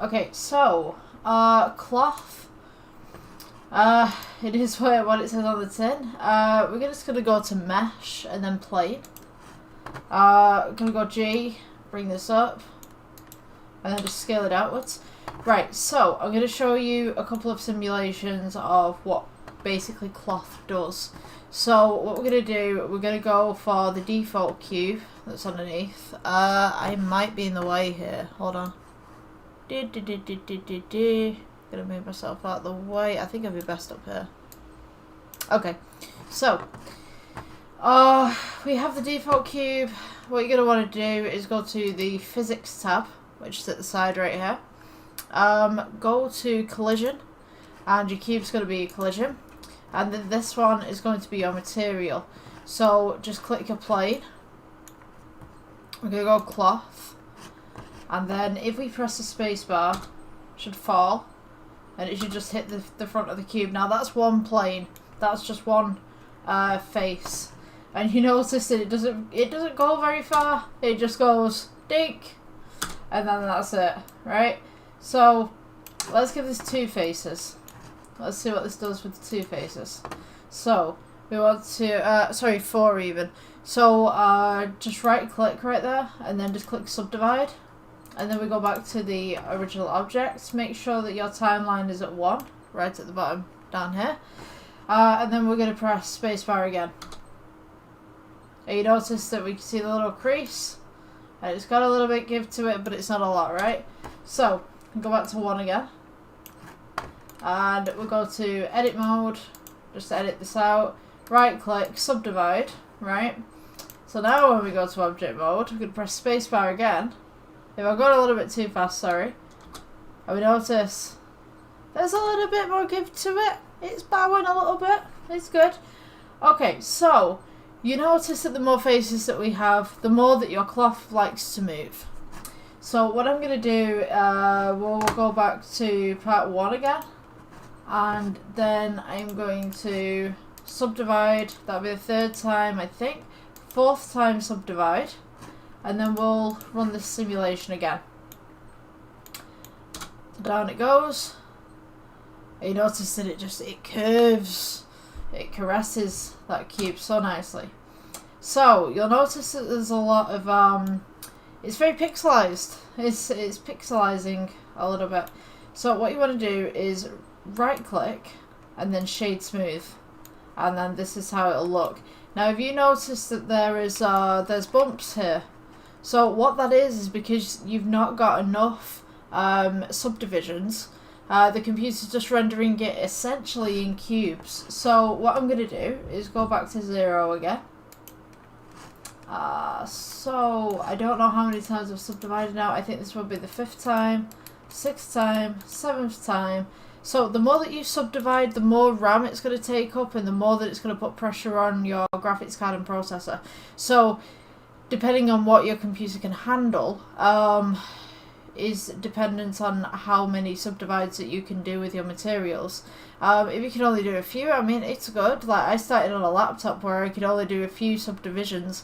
Okay, so, cloth. It is what it says on the tin. We're just gonna go to mesh and then plane. Gonna go G, bring this up, and then just scale it outwards. Right, so I'm gonna show you a couple of simulations of what basically cloth does. So what we're gonna do, we're gonna go for the default cube that's underneath. I might be in the way here. Hold on. Gonna move myself out of the way. I think I'd be best up here. Okay, so we have the default cube. What you're gonna want to do is go to the physics tab, which is at the side right here. Go to collision, and your cube's gonna be collision, and then this one is going to be your material. So just click your plane. We're gonna go cloth, and then if we press the space bar, it should fall. And it should just hit the front of the cube. Now that's one plane. That's just one face. And you notice that it doesn't go very far. It just goes dink, and then that's it, right? So let's give this two faces. Let's see what this does with the two faces. So we want to sorry, four even. So just right click right there, and then just click subdivide. And then we go back to the original object. Make sure that your timeline is at 1, right at the bottom down here. And then we're going to press spacebar again. And you notice that we can see the little crease. And it's got a little bit give to it, but it's not a lot, right? So, go back to 1 again. And we'll go to edit mode. Just edit this out. Right click, subdivide, right? So now when we go to object mode, we're going to press spacebar again. If I got a little bit too fast, sorry. And we notice there's a little bit more give to it. It's bowing a little bit. It's good. Okay, so you notice that the more faces that we have, the more that your cloth likes to move. So what I'm going to do, we'll go back to part 1 again. And then I'm going to subdivide. That'll be the 3rd time, I think. 4th time subdivide. And then we'll run this simulation again. So down it goes. And you notice that it curves. It caresses that cube so nicely. So you'll notice that there's a lot of it's very pixelized. It's pixelizing a little bit. So what you want to do is right click and then shade smooth. And then this is how it'll look. Now if you notice that there's bumps here. So what that is because you've not got enough subdivisions. The computer's just rendering it essentially in cubes. So what I'm going to do is go back to 0 again. So I don't know how many times I've subdivided now. I think this will be the 5th time, 6th time, 7th time. So the more that you subdivide, the more RAM it's going to take up, and the more that it's going to put pressure on your graphics card and processor. So depending on what your computer can handle, is dependent on how many subdivides that you can do with your materials. If you can only do a few, I mean, it's good. Like, I started on a laptop where I could only do a few subdivisions,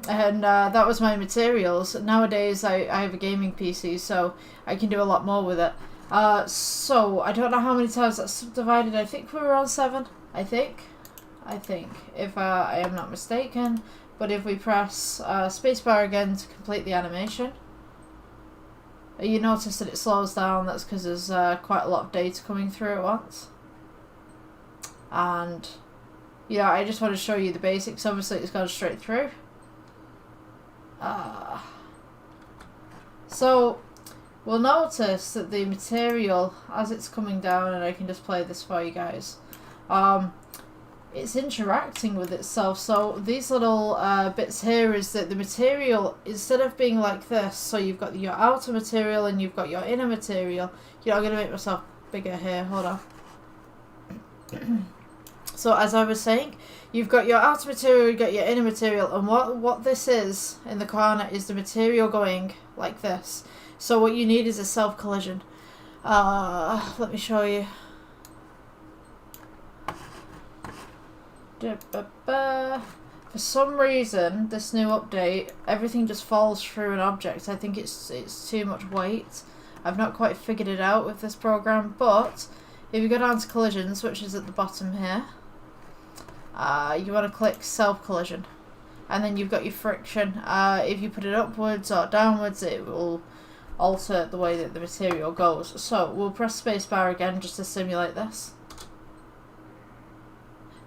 and that was my materials. Nowadays, I have a gaming PC, so I can do a lot more with it. So, I don't know how many times that's subdivided. I think we were on 7, I think, if I am not mistaken. But if we press spacebar again to complete the animation, you notice that it slows down. That's because there's quite a lot of data coming through at once. And, yeah, I just want to show you the basics. Obviously, it's gone straight through. So, we'll notice that the material, as it's coming down, and I can just play this for you guys, it's interacting with itself. So these little bits here is that the material, instead of being like this, so you've got your outer material and you've got your inner material. You know, I'm going to make myself bigger here, hold on. So as I was saying, you've got your outer material, you've got your inner material, and what this is in the corner is the material going like this. So what you need is a self-collision. Let me show you. For some reason, this new update, everything just falls through an object. I think it's too much weight. I've not quite figured it out with this program, but if you go down to collisions, which is at the bottom here, you want to click self collision, and then you've got your friction. If you put it upwards or downwards, it will alter the way that the material goes. So we'll press spacebar again just to simulate this.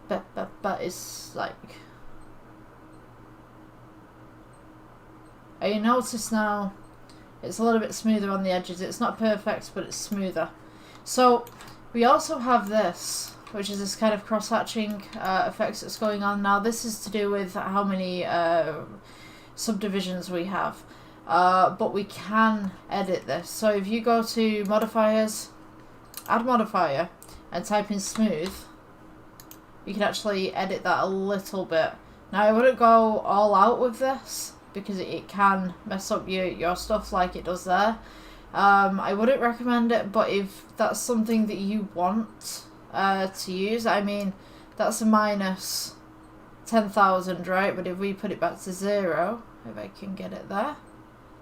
But it's like, you notice now it's a little bit smoother on the edges. It's not perfect, but it's smoother. So we also have this, which is this kind of cross-hatching effects that's going on. Now this is to do with how many subdivisions we have, but we can edit this. So if you go to modifiers, add modifier, and type in smooth, you can actually edit that a little bit. Now I wouldn't go all out with this because it can mess up your stuff like it does there. I wouldn't recommend it, but if that's something that you want to use, I mean, that's a minus 10,000, right? But if we put it back to 0, if I can get it there,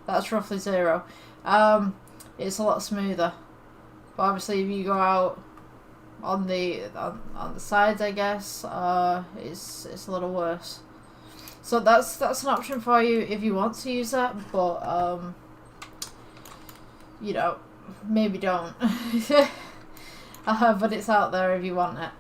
that's roughly 0. It's a lot smoother. But obviously if you go out on the sides, I guess, it's a little worse. So that's an option for you if you want to use that, but you know, maybe don't. But it's out there if you want it.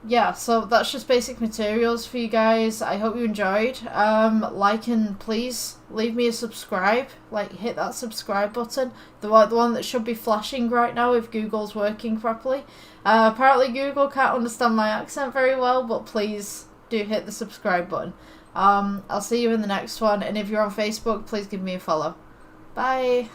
Yeah, so that's just basic materials for you guys. I hope you enjoyed. Like and please leave me a subscribe. Like, hit that subscribe button. The one that should be flashing right now if Google's working properly. Apparently Google can't understand my accent very well, but please do hit the subscribe button. I'll see you in the next one, and if you're on Facebook, please give me a follow. Bye!